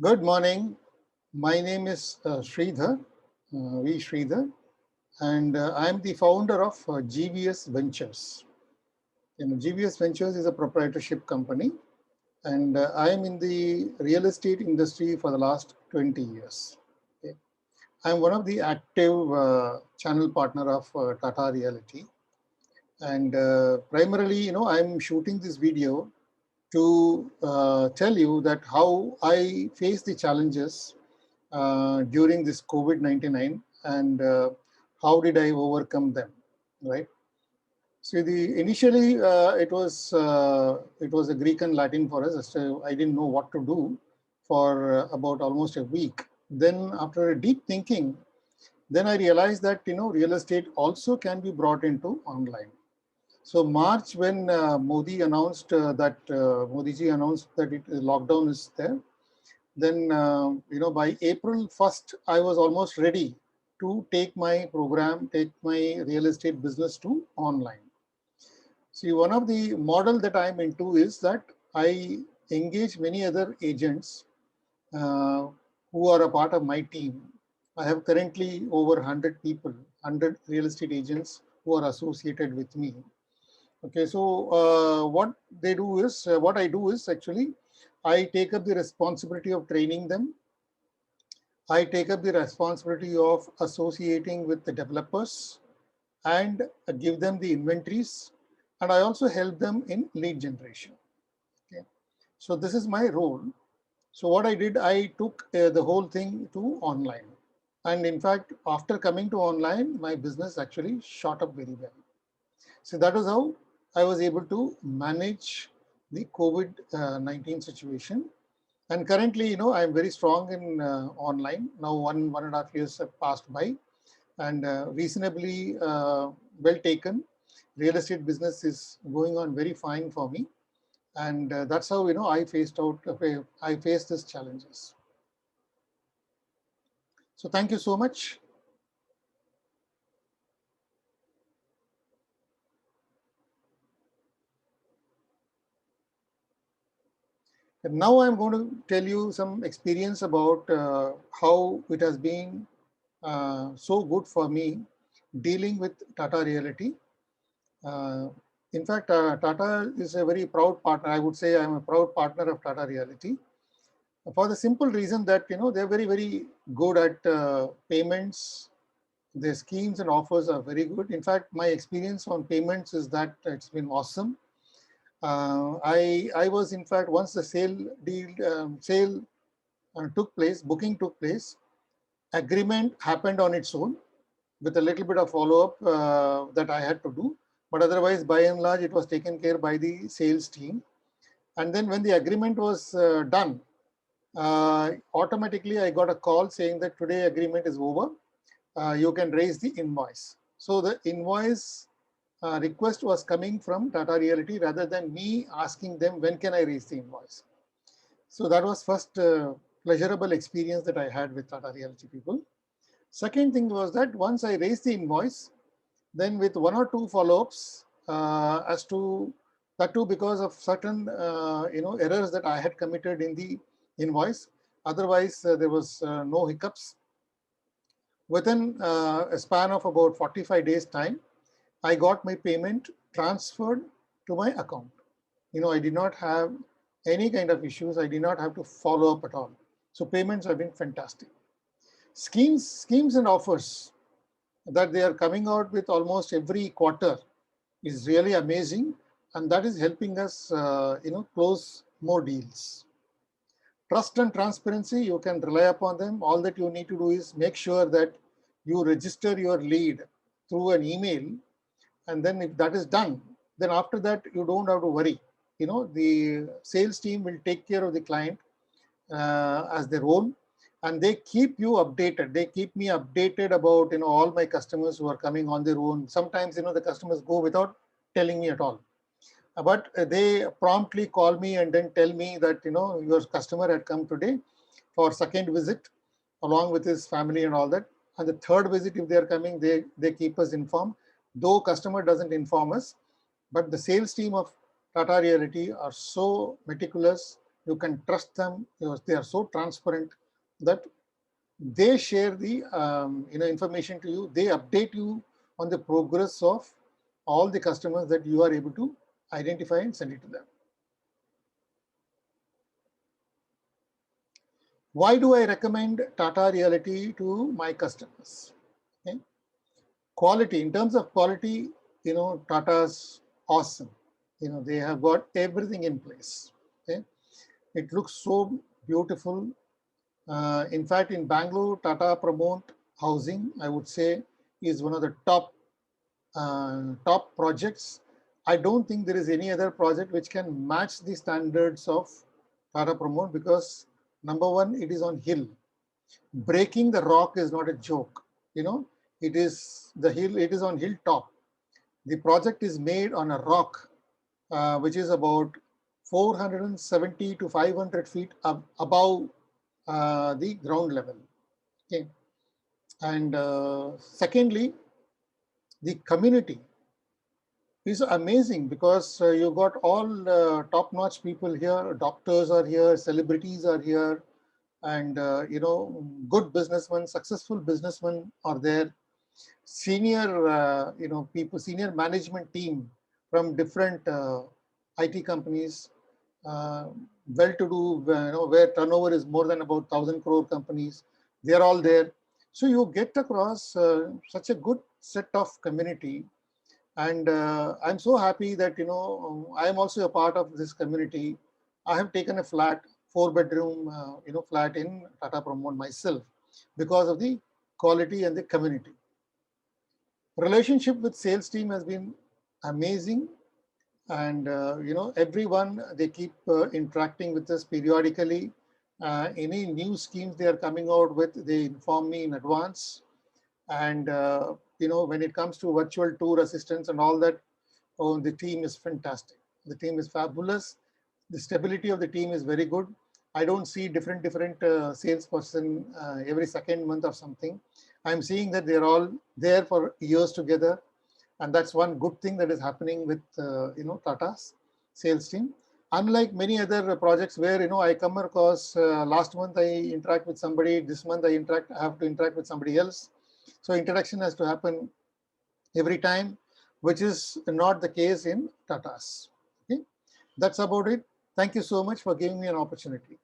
Good morning. My name is Sridhar, V. Sridhar, and I'm the founder of GVS Ventures. GVS Ventures is a proprietorship company, and I am in the real estate industry for the last 20 years. Okay. I'm one of the active channel partner of Tata Realty, and primarily, I'm shooting this video to tell you that how I face the challenges during this COVID-19 and how did I overcome them, right? So initially it was a Greek and Latin for us. So I didn't know what to do for about almost a week. Then after a deep thinking, then I realized that real estate also can be brought into online. So March, when Modi announced Modi ji announced that lockdown is there, then by April 1st, I was almost ready to take my program, take my real estate business to online. See, one of the model that I'm into is that I engage many other agents uh, who are a part of my team. I have currently over 100 people, 100 real estate agents who are associated with me. Okay, so what I do is actually, I take up the responsibility of training them. I take up the responsibility of associating with the developers and give them the inventories. And I also help them in lead generation. Okay. So this is my role. So what I did, I took the whole thing to online. And in fact, after coming to online, my business actually shot up very well. So that is how I was able to manage the COVID-19 situation. And currently, I'm very strong in online. Now, 1.5 years have passed by, and reasonably well taken. Real estate business is going on very fine for me, and that's how I faced these challenges. So, thank you so much. And now I'm going to tell you some experience about how it has been so good for me dealing with Tata Realty. Uh, in fact, Tata is a very proud partner. I would say I'm a proud partner of Tata Realty for the simple reason that they're very very good at payments. Their schemes and offers are very good. In fact, my experience on payments is that it's been awesome. I was in fact once the sale took place, booking took place, agreement happened on its own with a little bit of follow-up that I had to do. But otherwise, by and large, it was taken care by the sales team. And then when the agreement was done, automatically I got a call saying that today agreement is over. You can raise the invoice. So the invoice request was coming from Tata Realty rather than me asking them when can I raise the invoice. So that was first pleasurable experience that I had with Tata Realty people. Second thing was that once I raised the invoice, then with one or two follow-ups as to that too because of certain errors that I had committed in the invoice. Otherwise, there was no hiccups. Within a span of about 45 days time, I got my payment transferred to my account. I did not have any kind of issues. I did not have to follow up at all. So payments have been fantastic. Schemes and offers that they are coming out with almost every quarter is really amazing, and that is helping us, close more deals. Trust and transparency, you can rely upon them. All that you need to do is make sure that you register your lead through an email, and then if that is done, then after that you don't have to worry. The sales team will take care of the client as their own, and they keep you updated. They keep me updated about all my customers who are coming on their own. Sometimes the customers go without telling me at all, but they promptly call me and then tell me that your customer had come today for second visit along with his family and all that, and the third visit if they are coming, they keep us informed, though customer doesn't inform us. But the sales team of Tata Realty are so meticulous You can trust them. They are so transparent that they share the information to you. They update you on the progress of all the customers that you are able to identify and send it to them. Why do I recommend Tata Realty to my customers? Okay. Quality, in terms of quality, Tata's awesome. They have got everything in place. Okay. It looks so beautiful. In fact, in Bangalore, Tata Promote Housing, I would say, is one of the top projects. I don't think there is any other project which can match the standards of Tata Promote, because number one, it is on hill. Breaking the rock is not a joke. It is the hill. It is on hilltop. The project is made on a rock, which is about 470 to 500 feet above the ground level. Okay. And secondly, the community is amazing, because you got all top-notch people here. Doctors are here, celebrities are here, and good businessmen, successful businessmen are there. Senior people, senior management team from different IT companies, well-to-do, where turnover is more than about 1,000 crore companies. They are all there. So you get across such a good set of community. And I'm so happy that, I am also a part of this community. I have taken a flat, 4-bedroom, flat in Tata Promote myself, because of the quality and the community. Relationship with sales team has been amazing. And, everyone, they keep interacting with us periodically. Any new schemes they are coming out with, they inform me in advance. And, when it comes to virtual tour assistance and all that, the team is fantastic. The team is fabulous. The stability of the team is very good. I don't see different salesperson every second month or something. I'm seeing that they're all there for years together. And that's one good thing that is happening with, Tata's sales team. Unlike many other projects where, I come across, last month I interact with somebody, this month I have to interact with somebody else. So introduction has to happen every time, which is not the case in Tata's. Okay? That's about it. Thank you so much for giving me an opportunity.